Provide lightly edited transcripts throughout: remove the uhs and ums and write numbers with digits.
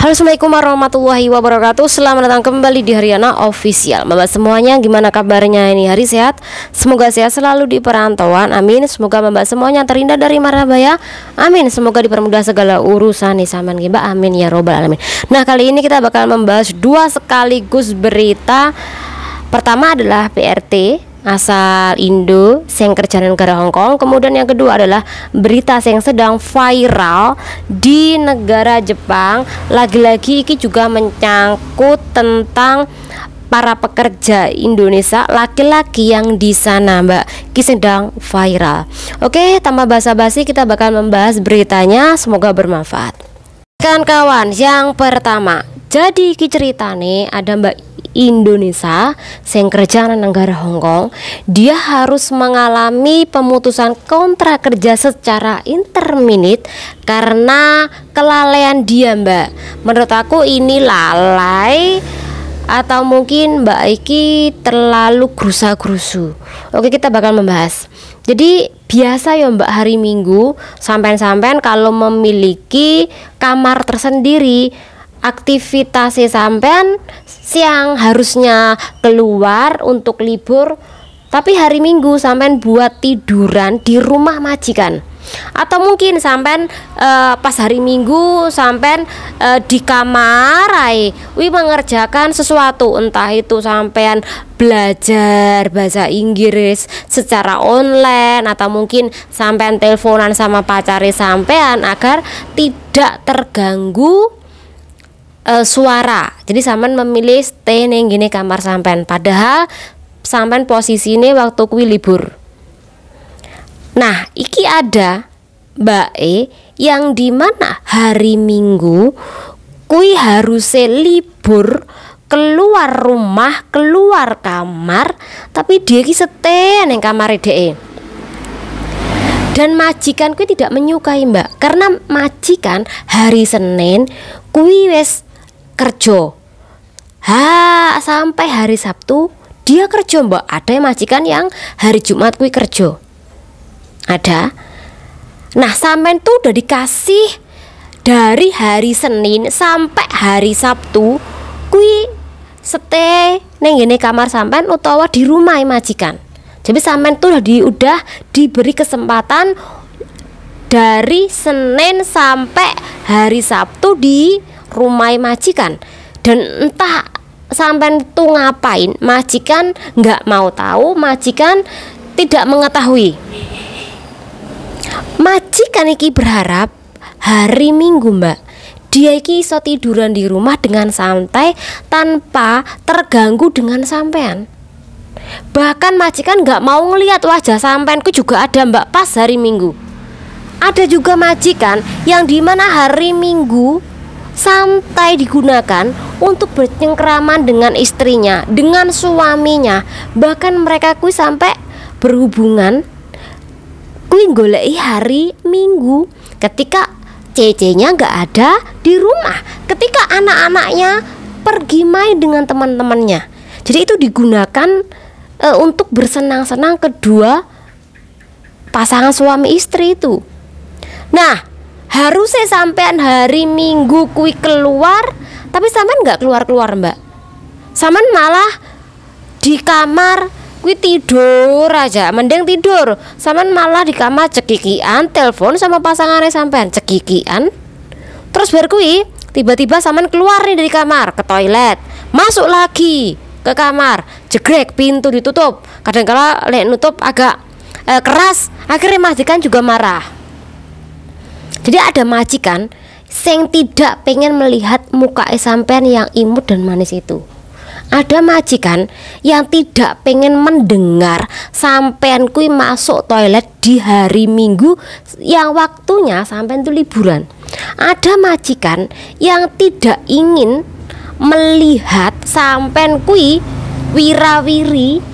Halo, assalamualaikum warahmatullahi wabarakatuh. Selamat datang kembali di Haryana Official. Mbak semuanya, gimana kabarnya ini hari? Sehat? Semoga sehat selalu di perantauan, amin. Semoga mbak semuanya terhindar dari mara bahaya, amin. Semoga dipermudah segala urusan nih saman mbak, amin ya robbal alamin. Nah, kali ini kita bakal membahas dua sekaligus berita. Pertama adalah PRT asal Indo yang kerja di negara Hongkong. Kemudian yang kedua adalah berita yang sedang viral di negara Jepang. Lagi-lagi ini juga menyangkut tentang para pekerja Indonesia laki-laki yang di sana, Mbak. Ini sedang viral. Oke, tanpa basa-basi kita bakal membahas beritanya. Semoga bermanfaat. Kawan-kawan, yang pertama, jadi iki ceritane ada Mbak Indonesia yang kerja di negara Hongkong. Dia harus mengalami pemutusan kontrak kerja secara interminit karena kelalaian dia, Mbak. Menurut aku ini lalai atau mungkin Mbak Iki terlalu gerusa-gerusu. Oke, kita bakal membahas. Jadi biasa ya Mbak, hari Minggu sampean-sampean kalau memiliki kamar tersendiri, aktivitasnya sampean siang harusnya keluar untuk libur, tapi hari Minggu sampean buat tiduran di rumah majikan. Atau mungkin sampean pas hari Minggu sampean di kamar mengerjakan sesuatu, entah itu sampean belajar bahasa Inggris secara online, atau mungkin sampean teleponan sama pacare sampean agar tidak terganggu suara. Jadi sampean memilih stay ning gini kamar sampean, padahal sampean posisine waktu kuwi libur. Nah, iki ada Mbak yang dimana hari Minggu kuwi harusnya libur, keluar rumah, keluar kamar, tapi dia ki stay ning kamare dhek. Dan majikan kuwi tidak menyukai, Mbak, karena majikan hari Senin kuwi wis kerja. Sampai hari Sabtu dia kerja, Mbak. Ada majikan yang hari Jumat kuwi kerja. Ada. Nah, sampean tuh udah dikasih dari hari Senin sampai hari Sabtu kuwi stay ning ngene kamar sampean utawa di rumah majikan. Jadi sampean tuh udah diberi kesempatan dari Senin sampai hari Sabtu di rumah majikan. Dan entah sampean tuh ngapain, majikan nggak mau tahu, majikan tidak mengetahui. Majikan iki berharap hari Minggu, Mbak, dia iki iso tiduran di rumah dengan santai tanpa terganggu dengan sampean. Bahkan majikan nggak mau ngelihat wajah sampeanku juga ada, Mbak, pas hari Minggu. Ada juga majikan yang dimana hari Minggu santai digunakan untuk bercengkraman dengan istrinya, dengan suaminya. Bahkan mereka kuwi sampai berhubungan kuwi goleki hari Minggu ketika cece-nya nggak ada di rumah, ketika anak-anaknya pergi main dengan teman-temannya. Jadi itu digunakan untuk bersenang-senang kedua pasangan suami istri itu. Nah, harusnya sampean hari Minggu kuwi keluar, tapi sampean nggak keluar-keluar, Mbak. Sampean malah di kamar kuwi tidur aja, mending tidur. Sampean malah di kamar cekikian, telepon sama pasangannya sampean cekikian. Terus bar kuwi tiba-tiba sampean keluar nih dari kamar ke toilet, masuk lagi ke kamar, jegrek pintu ditutup. Kadang-kala lek nutup agak keras, akhirnya majikan juga marah. Jadi ada majikan yang tidak pengen melihat muka sampean yang imut dan manis itu. Ada majikan yang tidak pengen mendengar sampean kui masuk toilet di hari Minggu yang waktunya sampean itu liburan. Ada majikan yang tidak ingin melihat sampean kui wirawiri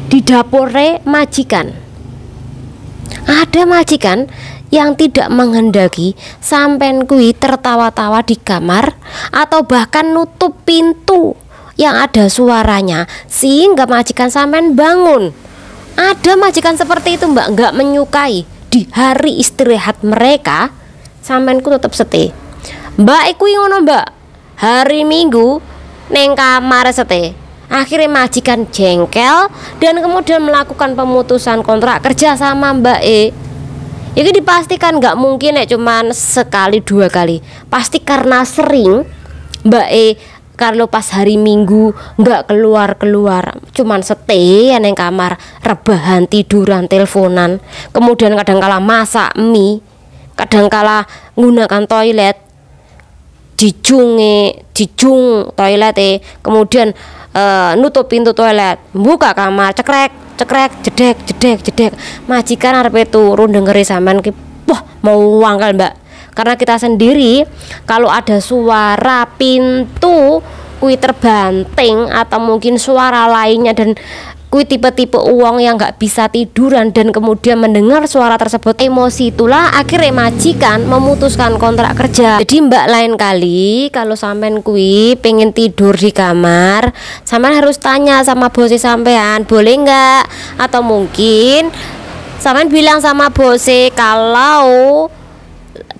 di dapure majikan. Ada majikan yang tidak menghendaki sampean kui tertawa-tawa di kamar atau bahkan nutup pintu yang ada suaranya sehingga majikan sampean bangun. Ada majikan seperti itu, Mbak, nggak menyukai di hari istirahat mereka sampeanku tetap stay. Mbak iku ngono Mbak, hari Minggu neng kamar sete. Akhirnya majikan jengkel dan kemudian melakukan pemutusan kontrak kerja sama Mbak E. Ini dipastikan nggak mungkin ya cuman sekali dua kali. Pasti karena sering Mbak E kalau pas hari Minggu nggak keluar-keluar, cuman stay neng kamar, rebahan, tiduran, teleponan. Kemudian kadang kala masak mie, kadang kala nggunakan toilet, jijung toilet kemudian nutup pintu toilet, buka kamar, cekrek jedek. Majikan arep turun dengeri sampean ki, wah mau wangkal Mbak. Karena kita sendiri kalau ada suara pintu kui terbanting atau mungkin suara lainnya dan kui tipe-tipe uang yang nggak bisa tiduran dan kemudian mendengar suara tersebut, emosi itulah akhirnya majikan memutuskan kontrak kerja. Jadi Mbak, lain kali kalau sampean kui pengen tidur di kamar, sampean harus tanya sama bos sampean boleh nggak, atau mungkin sampean bilang sama bos kalau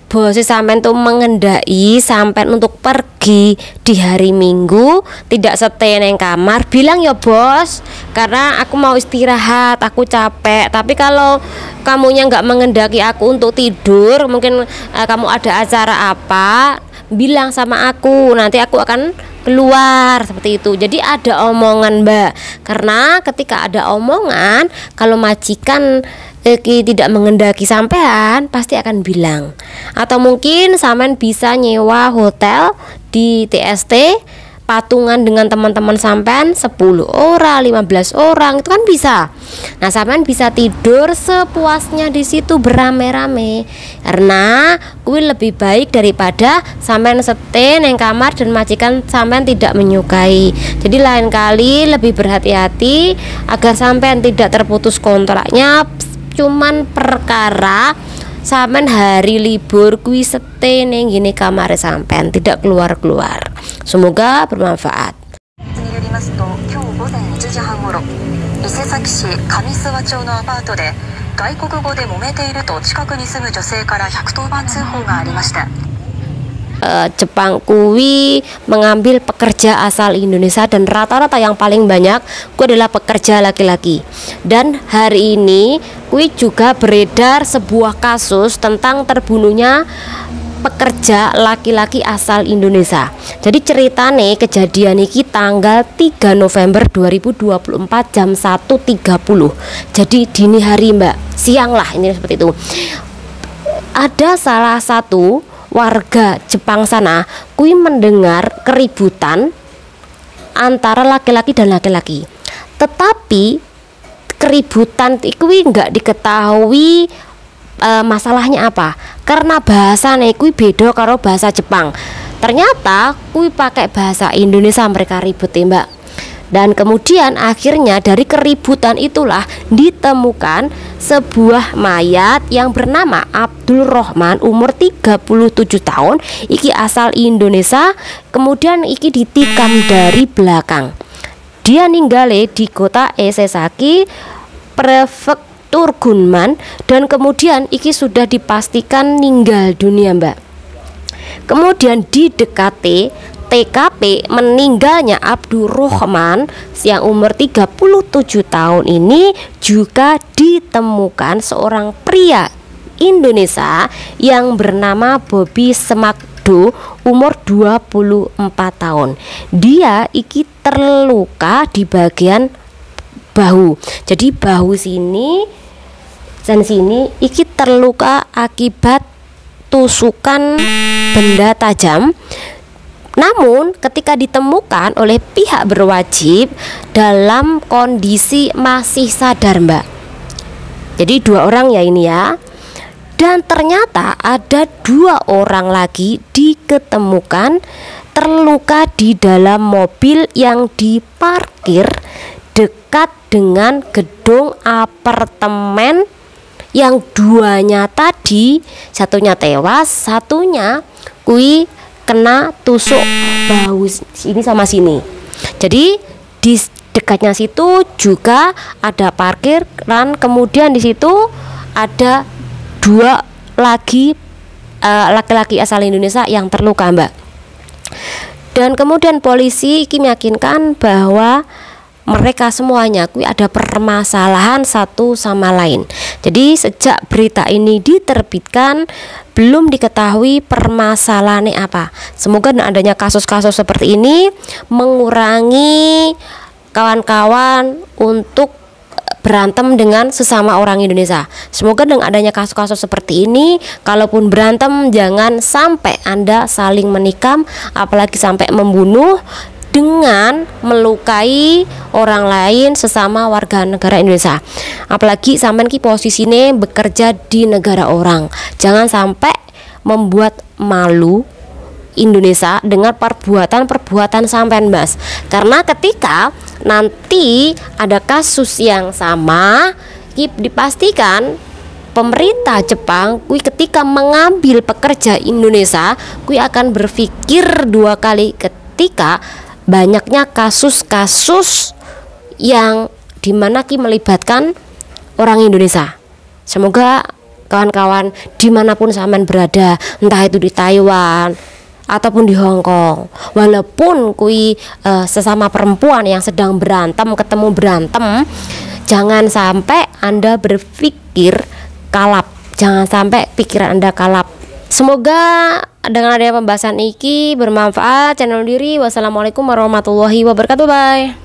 bos sampean tuh mengendai sampean untuk pergi di hari Minggu, tidak stay neng kamar, bilang ya bos, karena aku mau istirahat, aku capek. Tapi kalau kamunya nggak mengendaki aku untuk tidur, mungkin kamu ada acara apa, bilang sama aku, nanti aku akan keluar, seperti itu. Jadi ada omongan Mbak, karena ketika ada omongan, kalau majikan tidak mengendaki sampean pasti akan bilang. Atau mungkin sampean bisa nyewa hotel di TST patungan dengan teman-teman sampean 10 orang, 15 orang, itu kan bisa. Nah, sampean bisa tidur sepuasnya di situ berame-rame. Karena kuwi lebih baik daripada sampean stay neng kamar dan majikan sampean tidak menyukai. Jadi lain kali lebih berhati-hati agar sampean tidak terputus kontraknya cuman perkara sampean hari libur kuwi stay ning gini kamar sampean, tidak keluar-keluar. Semoga bermanfaat. 伊勢崎市上諏訪町のアパートで外国語で揉めていると近くに住む女性から110番通報がありました。 Jepang kuwi mengambil pekerja asal Indonesia dan rata-rata yang paling banyak kuwi adalah pekerja laki-laki. Dan hari ini kuwi juga beredar sebuah kasus tentang terbunuhnya pekerja laki-laki asal Indonesia. Jadi ceritane kejadian ini tanggal 3 November 2024 jam 1.30. Jadi dini hari Mbak, siang lah ini seperti itu. Ada salah satu warga Jepang sana kui mendengar keributan antara laki-laki dan laki-laki, tetapi keributan kui nggak diketahui masalahnya apa, karena bahasanya kui beda karo bahasa Jepang. Ternyata kui pakai bahasa Indonesia mereka ribut ya Mbak. Dan kemudian akhirnya dari keributan itulah ditemukan sebuah mayat yang bernama Abdul Rohman, umur 37 tahun, iki asal Indonesia. Kemudian iki ditikam dari belakang. Dia ninggale di kota Isesaki, prefektur Gunman, dan kemudian iki sudah dipastikan meninggal dunia Mbak. Kemudian didekati TKP meninggalnya Abdul Rohman yang umur 37 tahun ini juga ditemukan seorang pria Indonesia yang bernama Bobby Semakdo, umur 24 tahun. Dia iki terluka di bagian bahu. Jadi bahu sini dan sini iki terluka akibat tusukan benda tajam. Namun ketika ditemukan oleh pihak berwajib dalam kondisi masih sadar Mbak. Jadi 2 orang ya ini ya. Dan ternyata ada 2 orang lagi diketemukan terluka di dalam mobil yang diparkir dekat dengan gedung apartemen yang 2-nya tadi, satunya tewas, satunya kui kena tusuk bahu ini sama sini. Jadi di dekatnya situ juga ada parkiran, kemudian di situ ada 2 lagi laki-laki asal Indonesia yang terluka, Mbak. Dan kemudian polisi iki meyakinkan bahwa mereka semuanya kui ada permasalahan satu sama lain. Jadi sejak berita ini diterbitkan belum diketahui permasalahannya apa. Semoga dengan adanya kasus-kasus seperti ini mengurangi kawan-kawan untuk berantem dengan sesama orang Indonesia. Semoga dengan adanya kasus-kasus seperti ini, kalaupun berantem jangan sampai Anda saling menikam, apalagi sampai membunuh dengan melukai orang lain sesama warga negara Indonesia. Apalagi sampean ki posisine bekerja di negara orang. Jangan sampai membuat malu Indonesia dengan perbuatan-perbuatan sampean, Mas. Karena ketika nanti ada kasus yang sama, dipastikan pemerintah Jepang kui ketika mengambil pekerja Indonesia kui akan berpikir dua kali ketika banyaknya kasus-kasus yang dimana ki melibatkan orang Indonesia. Semoga kawan-kawan dimanapun sampean berada, entah itu di Taiwan ataupun di Hong Kong, walaupun kui sesama perempuan yang sedang berantem ketemu berantem, jangan sampai Anda berpikir kalap, jangan sampai pikiran Anda kalap. Semoga dengan adanya pembahasan iki bermanfaat channel diri. Wassalamualaikum warahmatullahi wabarakatuh. Bye.